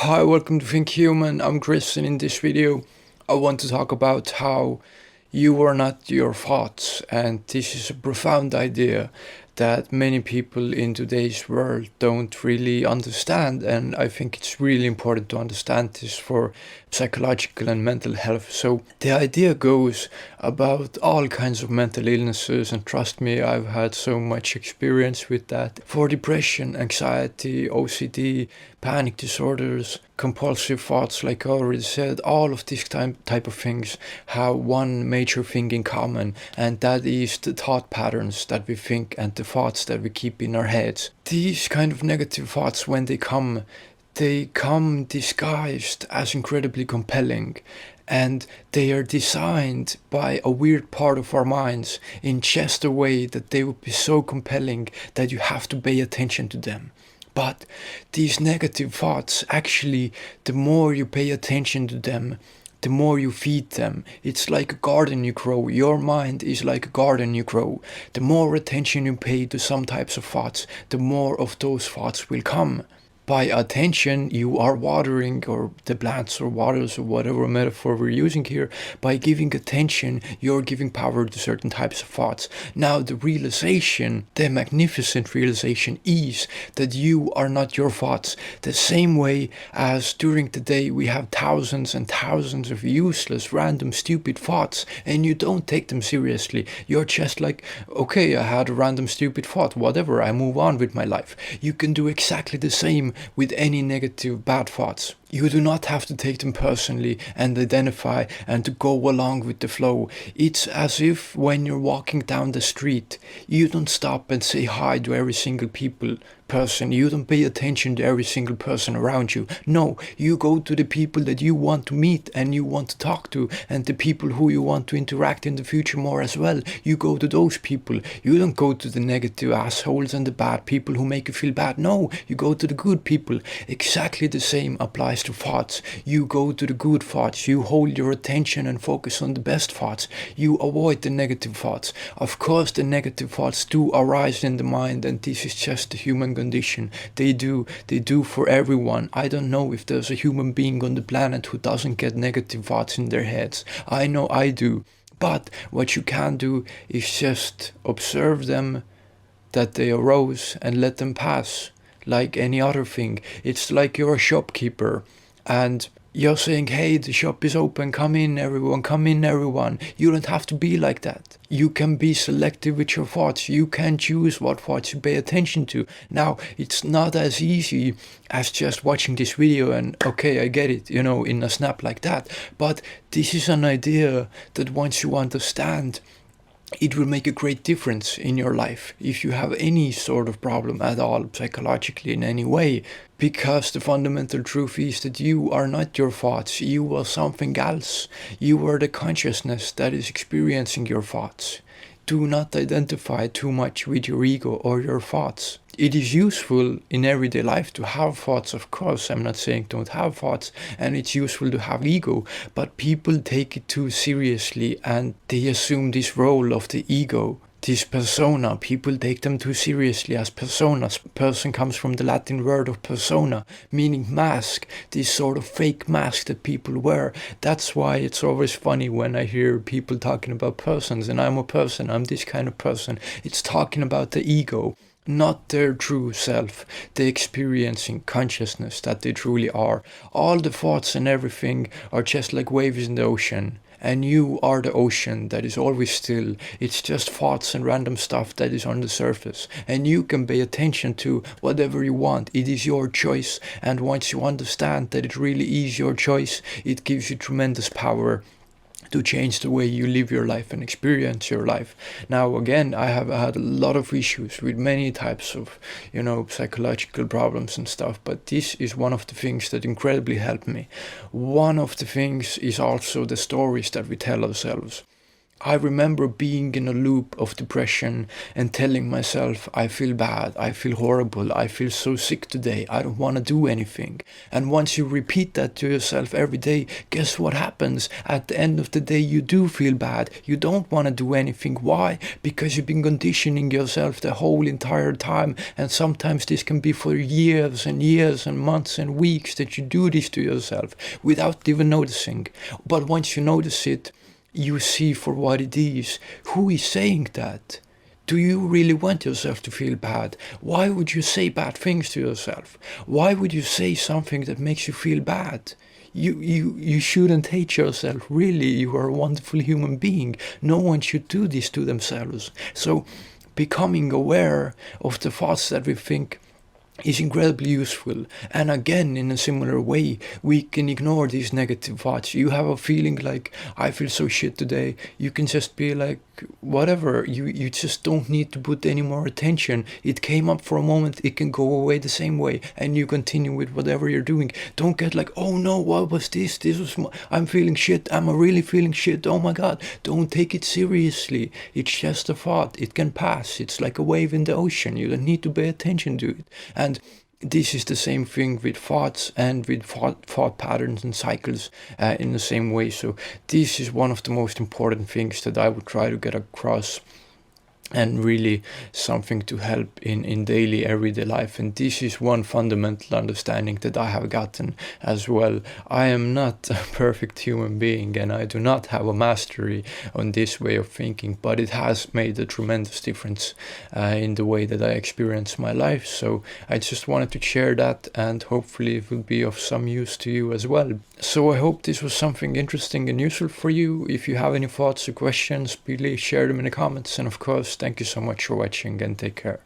Hi, welcome to Think Human. I'm Chris, and in this video, I want to talk about how you are not your thoughts. And this is a profound idea that many people in today's world don't really understand. And I think it's really important to understand this for psychological and mental health. So the idea goes about all kinds of mental illnesses, and trust me, I've had so much experience with that. For depression, anxiety, OCD, panic disorders, compulsive thoughts, like I already said, all of these type of things have one major thing in common, and that is the thought patterns that we think and the thoughts that we keep in our heads. These kind of negative thoughts, when they come disguised as incredibly compelling, and they are designed by a weird part of our minds in just a way that they would be so compelling that you have to pay attention to them. But these negative thoughts, actually, the more you pay attention to them, the more you feed them. It's like a garden you grow. Your mind is like a garden you grow. The more attention you pay to some types of thoughts, the more of those thoughts will come. By attention, you are watering, or the plants or waters, or whatever metaphor we're using here. By giving attention, you're giving power to certain types of thoughts. Now, the realization, the magnificent realization, is that you are not your thoughts. The same way as during the day we have thousands and thousands of useless, random, stupid thoughts, and you don't take them seriously. You're just like, okay, I had a random, stupid thought, whatever, I move on with my life. You can do exactly the same with any negative bad thoughts. You do not have to take them personally and identify and to go along with the flow. It's as if when you're walking down the street, you don't stop and say hi to every single person. You don't pay attention to every single person around you. No, you go to the people that you want to meet and you want to talk to, and the people who you want to interact in the future more as well. You go to those people. You don't go to the negative assholes and the bad people who make you feel bad. No, you go to the good people. Exactly the same applies to thoughts. You go to the good thoughts. You hold your attention and focus on the best thoughts. You avoid the negative thoughts. Of course, the negative thoughts do arise in the mind, and this is just the human condition. They do for everyone. I don't know if there's a human being on the planet who doesn't get negative thoughts in their heads. I know I do. But what you can do is just observe them, that they arose, and let them pass. Like any other thing. It's like you're a shopkeeper and you're saying, hey, the shop is open, come in everyone. You don't have to be like that. You can be selective with your thoughts. You can choose what thoughts you pay attention to. Now, it's not as easy as just watching this video and, okay, I get it, in a snap like that. But this is an idea that once you understand, it will make a great difference in your life if you have any sort of problem at all, psychologically in any way. Because the fundamental truth is that you are not your thoughts, you are something else. You are the consciousness that is experiencing your thoughts. Do not identify too much with your ego or your thoughts. It is useful in everyday life to have thoughts, of course. I'm not saying don't have thoughts, and it's useful to have ego, but people take it too seriously and they assume this role of the ego, this persona. People take them too seriously as personas. Person comes from the Latin word of persona, meaning mask, this sort of fake mask that people wear. That's why it's always funny when I hear people talking about persons, and I'm a person, I'm this kind of person. It's talking about the ego, not their true self, the experiencing consciousness that they truly are. All the thoughts and everything are just like waves in the ocean. And you are the ocean that is always still. It's just thoughts and random stuff that is on the surface. And you can pay attention to whatever you want. It is your choice. And once you understand that it really is your choice, it gives you tremendous power to change the way you live your life and experience your life. Now, again, I have had a lot of issues with many types of, psychological problems and stuff, but this is one of the things that incredibly helped me. One of the things is also the stories that we tell ourselves. I remember being in a loop of depression and telling myself, I feel bad, I feel horrible, I feel so sick today, I don't want to do anything. And once you repeat that to yourself every day, guess what happens? At the end of the day, you do feel bad. You don't want to do anything. Why? Because you've been conditioning yourself the whole entire time. And sometimes this can be for years and years and months and weeks that you do this to yourself without even noticing. But once you notice it, you see for what it is. Who is saying that? Do you really want yourself to feel bad? Why would you say bad things to yourself? Why would you say something that makes you feel bad? You shouldn't hate yourself. Really, you are a wonderful human being. No one should do this to themselves. So becoming aware of the thoughts that we think is incredibly useful. And again, in a similar way, we can ignore these negative thoughts. You have a feeling like, I feel so shit today. You can just be like, whatever. You just don't need to put any more attention. It came up for a moment, it can go away the same way, and you continue with whatever you're doing. Don't get like, oh no, what was this? I'm feeling shit. Am I really feeling shit? Oh my god. Don't take it seriously. It's just a thought. It can pass. It's like a wave in the ocean. You don't need to pay attention to it. And this is the same thing with thoughts and with thought patterns and cycles in the same way. So this is one of the most important things that I would try to get across, and really something to help in daily everyday life. And this is one fundamental understanding that I have gotten as well. I am not a perfect human being, and I do not have a mastery on this way of thinking, but it has made a tremendous difference in the way that I experience my life. So I just wanted to share that, and hopefully it will be of some use to you as well. So I hope this was something interesting and useful for you. If you have any thoughts or questions, please share them in the comments. And of course, thank you so much for watching, and take care.